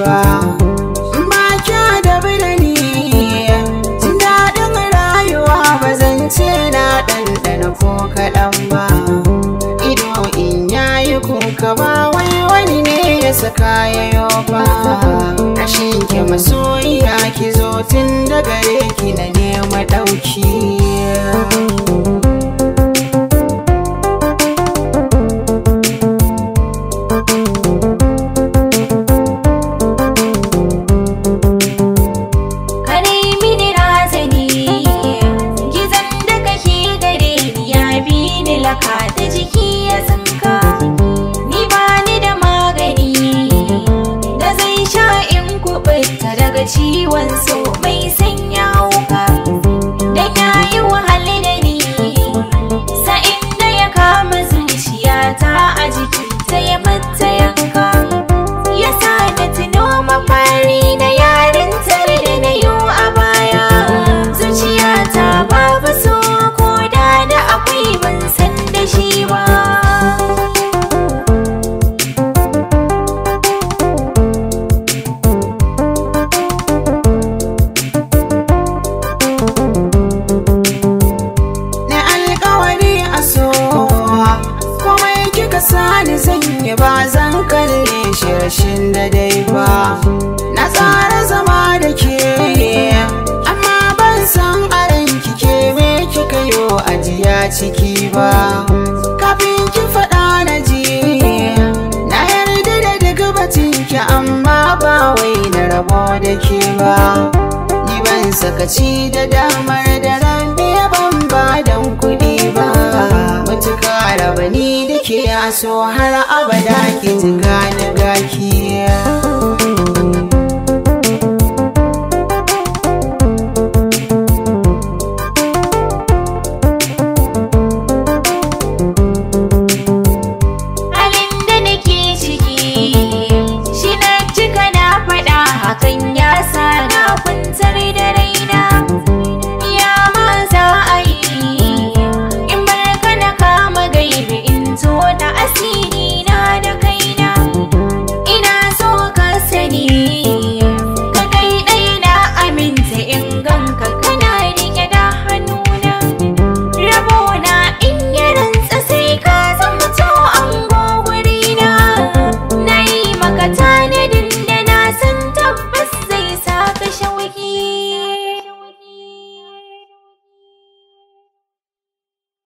ba. Ba kya da birni jin daɗin rayuwa ba zan ce na ɗanɗana ko kaɗan ba. Ido in yayi kuka ba wai wani ne ya saka yayo ba. Rashin ki masoyiya ki zo tun da gare ki na nema ɗauki. Ka da jiki ya tsinka ni ba ni da magani da zai sha in kuɓuta daga ciwon so mai sanya hauka. Dan yayi wahala da ni sa'in da ya kama zuciyata a jikinta ya mata yanka. Ya sa na tuno mafari na yarintar da na yi a baya. Zuciyata babu so ko da akwai ban san da shi ba. Na alƙawari a so komai kika sani zan yi ba zan kalle shi rashin da dai ba. Na tsara zama da ke amma ban san a ranki ke me kika yo ajiya ciki ba. Kafin ki faɗa na ji na yarda da duk batunki amma ba wai na rabo da ke ba. Ni ban sakaci da damar da ran biya ban ba don kuɗi ba. Mutuka raba ni da ke so har abada ki tuka na gaki.